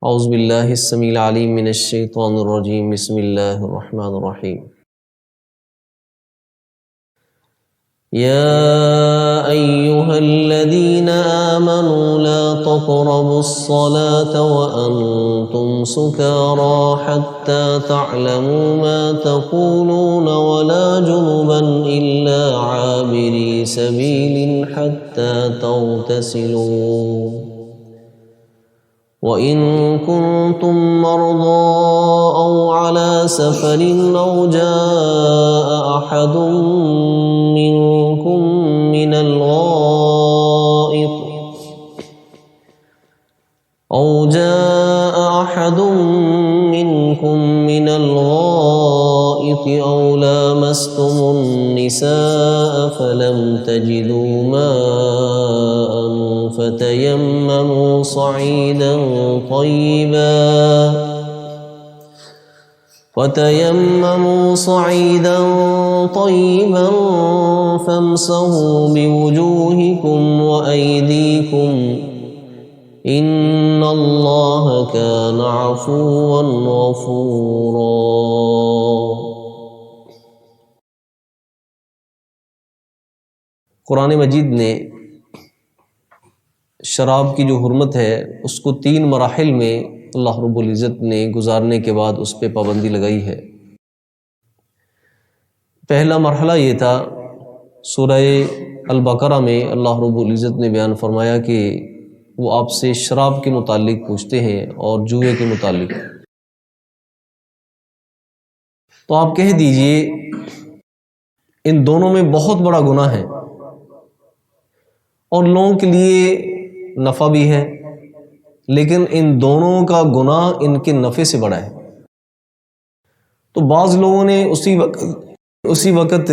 اعوذ باللہ السمیع العلیم من الشیطان الرجیم بسم اللہ الرحمن الرحیم یا ایہا الذین آمنوا لا تقربوا الصلاة وانتم سکارى حتى تعلموا ما تقولون ولا جنبا الا عابري سبیل حتى تغتسلوا وَإِن كُنتُم مَّرْضَىٰ أَوْ عَلَىٰ سَفَرٍ أَوْ جَاءَ أَحَدٌ مِّنكُم مِّنَ الْغَائِطِ أَوْ لَامَسْتُمُ النِّسَاءَ فَلَمْ تَجِدُوا مَاءً فتيمموا صعيدا طيبا فامسحوا بوجوهكم وأيديكم إن الله كان عفوا غفورا۔ قرآن مجید نے شراب کی جو حرمت ہے اس کو 3 مراحل میں اللہ رب العزت نے گزارنے کے بعد اس پہ پابندی لگائی ہے۔ پہلا مرحلہ یہ تھا، سورہ البقرہ میں اللہ رب العزت نے بیان فرمایا کہ وہ آپ سے شراب کے متعلق پوچھتے ہیں اور جوئے کے متعلق، تو آپ کہہ دیجئے ان دونوں میں بہت بڑا گناہ ہے اور لوگوں کے لیے نفع بھی ہے، لیکن ان دونوں کا گناہ ان کے نفع سے بڑا ہے۔ تو بعض لوگوں نے اسی وقت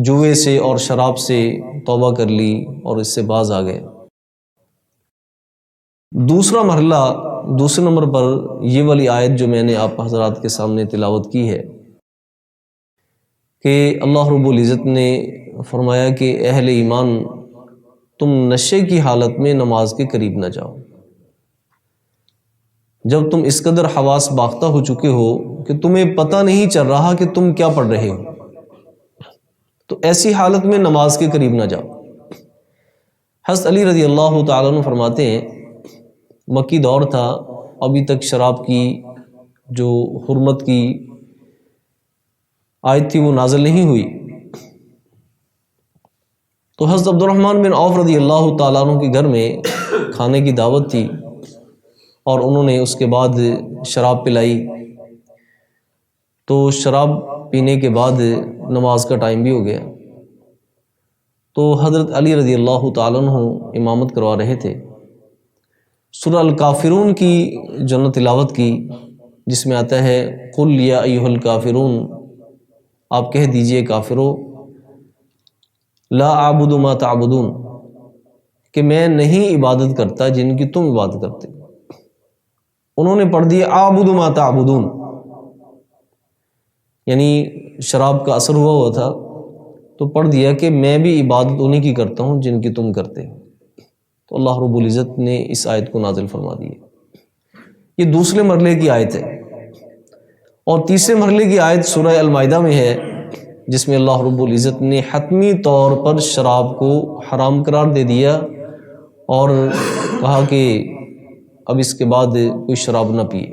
جوئے سے اور شراب سے توبہ کر لی اور اس سے باز آ گئے۔ دوسرا مرحلہ، دوسرے نمبر پر یہ والی آیت جو میں نے آپ حضرات کے سامنے تلاوت کی ہے کہ اللہ رب العزت نے فرمایا کہ اہل ایمان تم نشے کی حالت میں نماز کے قریب نہ جاؤ، جب تم اس قدر حواس باختہ ہو چکے ہو کہ تمہیں پتہ نہیں چل رہا کہ تم کیا پڑھ رہے ہو، تو ایسی حالت میں نماز کے قریب نہ جاؤ۔ حضرت علی رضی اللہ تعالیٰ عنہ فرماتے ہیں مکی دور تھا، ابھی تک شراب کی جو حرمت کی آیت تھی وہ نازل نہیں ہوئی، تو حضرت عبد الرحمن بن عوف رضی اللہ تعالیٰ عنہ کے گھر میں کھانے کی دعوت تھی اور انہوں نے اس کے بعد شراب پلائی، تو شراب پینے کے بعد نماز کا ٹائم بھی ہو گیا، تو حضرت علی رضی اللہ تعالیٰ عنہ امامت کروا رہے تھے۔ سورہ الکافرون کی جو نے تلاوت کی جس میں آتا ہے قل یا ایھا الکافرون، آپ کہہ دیجئے کافرو، لا اعبد ما تعبدون، کہ میں نہیں عبادت کرتا جن کی تم عبادت کرتے۔ انہوں نے پڑھ دیا اعبد ما تعبدون، یعنی شراب کا اثر ہوا تھا تو پڑھ دیا کہ میں بھی عبادت انہی کی کرتا ہوں جن کی تم کرتے ہو، تو اللہ رب العزت نے اس آیت کو نازل فرما دی۔ یہ دوسرے مرحلے کی آیت ہے، اور تیسرے مرحلے کی آیت سورہ المائدہ میں ہے جس میں اللہ رب العزت نے حتمی طور پر شراب کو حرام قرار دے دیا اور کہا کہ اب اس کے بعد کوئی شراب نہ پیے۔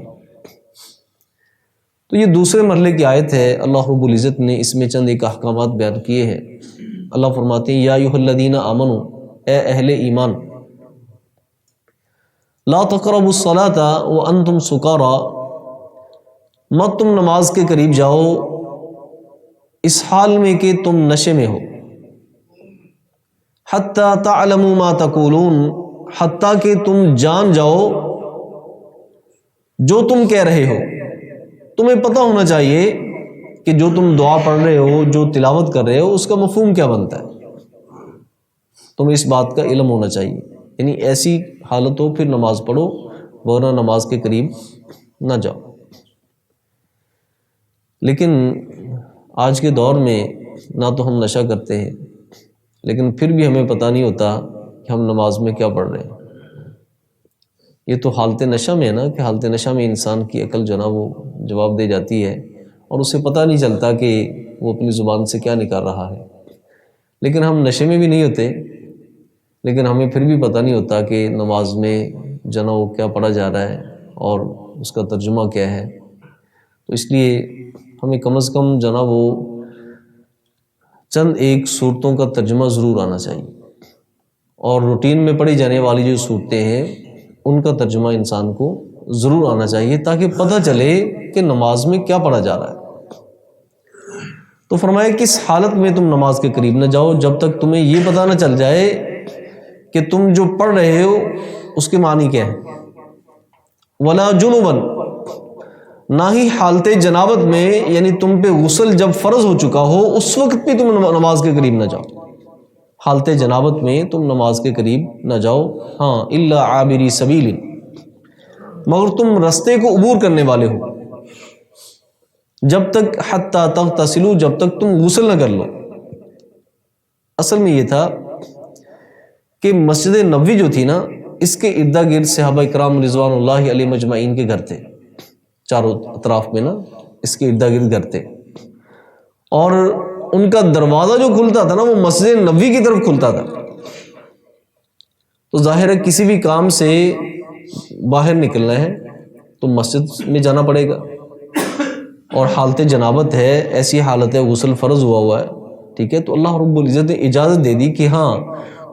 تو یہ دوسرے مرحلے کی آیت ہے، اللہ رب العزت نے اس میں چند ایک احکامات بیان کیے ہیں۔ اللہ فرماتے ہیں یا ایھا الذین آمنوا، اے اہل ایمان، لا تقربوا الصلاۃ وانتم سکارى، مت تم نماز کے قریب جاؤ اس حال میں کہ تم نشے میں ہو، حتی تعلموا ما تقولون، حتیٰ کہ تم جان جاؤ جو تم کہہ رہے ہو۔ تمہیں پتہ ہونا چاہیے کہ جو تم دعا پڑھ رہے ہو، جو تلاوت کر رہے ہو، اس کا مفہوم کیا بنتا ہے، تمہیں اس بات کا علم ہونا چاہیے، یعنی ایسی حالت ہو پھر نماز پڑھو، ورنہ نماز کے قریب نہ جاؤ۔ لیکن آج کے دور میں نہ تو ہم نشہ کرتے ہیں، لیکن پھر بھی ہمیں پتہ نہیں ہوتا کہ ہم نماز میں کیا پڑھ رہے ہیں۔ یہ تو حالت نشہ میں ہے نا، کہ حالت نشہ میں انسان کی عقل جو ہے نا وہ جواب دے جاتی ہے اور اسے پتہ نہیں چلتا کہ وہ اپنی زبان سے کیا نکال رہا ہے۔ لیکن ہم نشے میں بھی نہیں ہوتے، لیکن ہمیں پھر بھی پتہ نہیں ہوتا کہ نماز میں جو ہے نا وہ کیا پڑھا جا رہا ہے اور اس کا ترجمہ کیا ہے۔ تو اس لیے ہمیں کم از کم جو ہے نا وہ چند ایک صورتوں کا ترجمہ ضرور آنا چاہیے، اور روٹین میں پڑھی جانے والی جو صورتیں ہیں ان کا ترجمہ انسان کو ضرور آنا چاہیے، تاکہ پتہ چلے کہ نماز میں کیا پڑھا جا رہا ہے۔ تو فرمایا کہ اس حالت میں تم نماز کے قریب نہ جاؤ جب تک تمہیں یہ پتہ نہ چل جائے کہ تم جو پڑھ رہے ہو اس کے معنی کیا ہے۔ ولا جنباً، نہ ہی حالت جنابت میں، یعنی تم پہ غسل جب فرض ہو چکا ہو اس وقت بھی تم نماز کے قریب نہ جاؤ۔ حالت جنابت میں تم نماز کے قریب نہ جاؤ، ہاں الا عابری سبیل، مگر تم رستے کو عبور کرنے والے ہو، جب تک حتی تغتسلوا، جب تک تم غسل نہ کر لو۔ اصل میں یہ تھا کہ مسجد نبوی جو تھی نا، اس کے ارد گرد صحابہ کرام رضوان اللہ علیہ مجمعین کے گھر تھے، چاروں اطراف میں نا اس کے ارد گرد گھر تھے، اور ان کا دروازہ جو کھلتا تھا نا وہ مسجد نبوی کی طرف کھلتا تھا۔ تو ظاہر ہے کسی بھی کام سے باہر نکلنا ہے تو مسجد میں جانا پڑے گا، اور حالت جنابت ہے، ایسی حالت ہے غسل فرض ہوا ہے، ٹھیک ہے، تو اللہ رب العزت نے اجازت دے دی کہ ہاں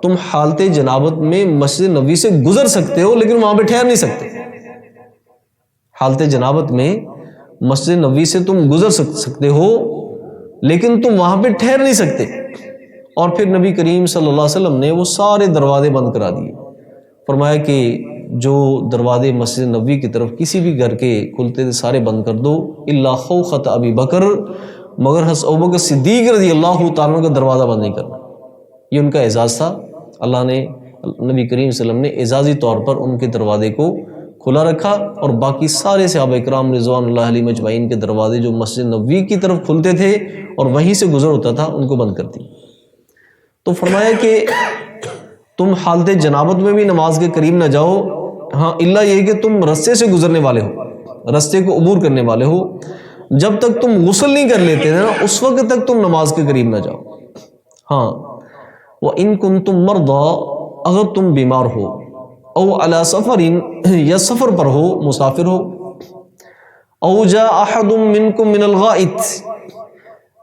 تم حالت جنابت میں مسجد نبوی سے گزر سکتے ہو، لیکن وہاں پہ ٹھہر نہیں سکتے۔ حالت جنابت میں مسجد نبوی سے تم گزر سکتے ہو، لیکن تم وہاں پہ ٹھہر نہیں سکتے۔ اور پھر نبی کریم صلی اللہ علیہ وسلم نے وہ سارے دروازے بند کرا دیے، فرمایا کہ جو دروازے مسجد نبوی کی طرف کسی بھی گھر کے کھلتے تھے سارے بند کر دو، الا خوخۃ ابی بکر، مگر حضرت ابوبکر صدیق رضی اللہ تعالیٰ کا دروازہ بند نہیں کرنا۔ یہ ان کا اعزاز تھا، اللہ نے نبی کریم صلی اللہ علیہ وسلم نے اعزازی طور پر ان کے دروازے کو کھلا رکھا، اور باقی سارے صحابہ کرام رضوان اللہ علیہ مجمعین کے دروازے جو مسجد نبوی کی طرف کھلتے تھے اور وہیں سے گزر ہوتا تھا ان کو بند کر دی۔ تو فرمایا کہ تم حالت جنابت میں بھی نماز کے قریب نہ جاؤ، ہاں الا یہ کہ تم رستے سے گزرنے والے ہو، رستے کو عبور کرنے والے ہو، جب تک تم غسل نہیں کر لیتے نا اس وقت تک تم نماز کے قریب نہ جاؤ۔ ہاں وَإِن كُنتُم مَرْضَىٰ، اگر تم بیمار ہو، او علی سفر، یا سفر پر ہو، مسافر ہو، او جاء احد منکم من الغائط،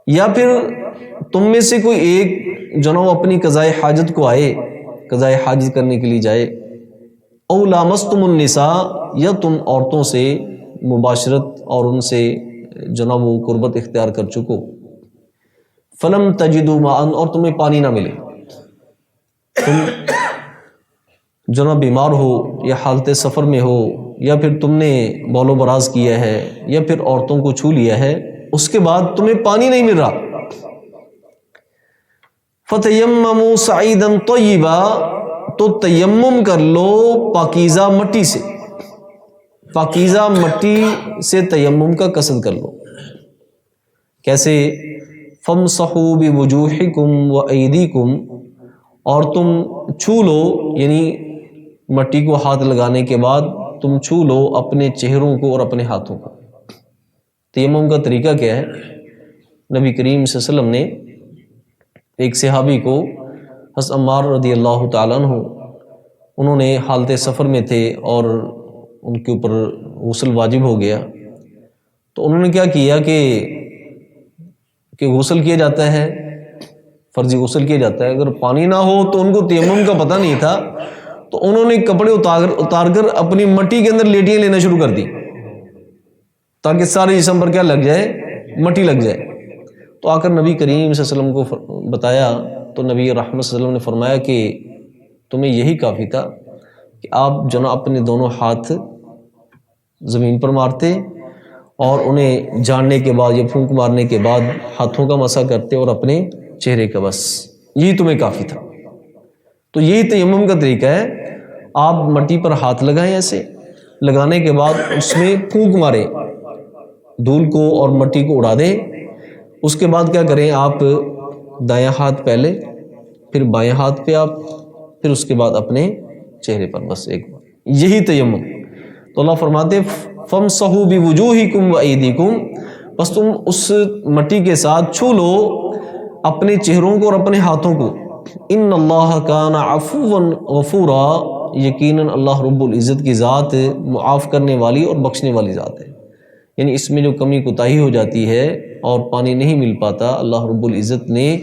یا پھر تم میں سے کوئی ایک جو اپنی قضاء حاجت کو آئے، قضاء حاجت کرنے کے لیے جائے، او لامستم النساء، یا تم عورتوں سے مباشرت اور ان سے جناب وہ قربت اختیار کر چکو، فلم تجدوا ماء، اور تمہیں پانی نہ ملے، تم جناب بیمار ہو یا حالت سفر میں ہو، یا پھر تم نے بول و براز کیا ہے یا پھر عورتوں کو چھو لیا ہے، اس کے بعد تمہیں پانی نہیں مل رہا، فَتَيَمَّمُوا صَعِيدًا طَيِّبًا، تو تیمم کر لو پاکیزہ مٹی سے، پاکیزہ مٹی سے تیمم کا قصد کر لو۔ کیسے؟ فَامْسَحُوا بِوُجُوهِكُمْ وَأَيْدِيكُمْ، اور تم چھو لو، یعنی مٹی کو ہاتھ لگانے کے بعد تم چھو لو اپنے چہروں کو اور اپنے ہاتھوں کو۔ تیمم کا طریقہ کیا ہے؟ نبی کریم صلی اللہ علیہ وسلم نے ایک صحابی کو، حضرت عمار رضی اللہ تعالیٰ عنہ، انہوں نے حالت سفر میں تھے اور ان کے اوپر غسل واجب ہو گیا، تو انہوں نے کیا کیا کہ غسل کیا جاتا ہے، فرضی غسل کیا جاتا ہے، اگر پانی نہ ہو تو ان کو تیمم کا پتہ نہیں تھا، تو انہوں نے کپڑے اتار کر اپنی مٹی کے اندر لیٹیاں لینا شروع کر دی تاکہ سارے جسم پر کیا لگ جائے؟ مٹی لگ جائے۔ تو آ کر نبی کریم صلی اللہ علیہ وسلم کو بتایا تو نبی رحمت صلی اللہ علیہ وسلم نے فرمایا کہ تمہیں یہی کافی تھا کہ آپ جو نا اپنے دونوں ہاتھ زمین پر مارتے اور انہیں جاننے کے بعد یا پھونک مارنے کے بعد ہاتھوں کا مسح کرتے اور اپنے چہرے کا، بس یہی تمہیں کافی تھا۔ تو یہی تیمم کا طریقہ ہے، آپ مٹی پر ہاتھ لگائیں، ایسے لگانے کے بعد اس میں پھونک ماریں، دھول کو اور مٹی کو اڑا دیں، اس کے بعد کیا کریں آپ دایاں ہاتھ پہلے، پھر بائیں ہاتھ پہ آپ، پھر اس کے بعد اپنے چہرے پر، بس ایک بار یہی تیمم. تو اللہ فرماتے فَامْسَحُوا بِوُجُوهِكُمْ وَأَيْدِيكُمْ، بس تم اس مٹی کے ساتھ چھو لو اپنے چہروں کو اور اپنے ہاتھوں کو. ان اللہ کان عفوا غفورا، یقیناً اللہ رب العزت کی ذات معاف کرنے والی اور بخشنے والی ذات ہے. یعنی اس میں جو کمی کوتاہی ہو جاتی ہے اور پانی نہیں مل پاتا، اللہ رب العزت نے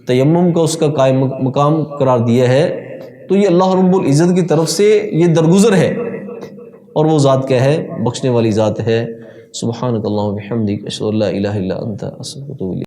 تیمم کا اس کا قائم مقام قرار دیا ہے، تو یہ اللہ رب العزت کی طرف سے یہ درگزر ہے، اور وہ ذات کیا ہے؟ بخشنے والی ذات ہے. سبحانک اللہم و بحمدک، اشہد ان لا الہ الا انت، استغفرک و اتوب الیک.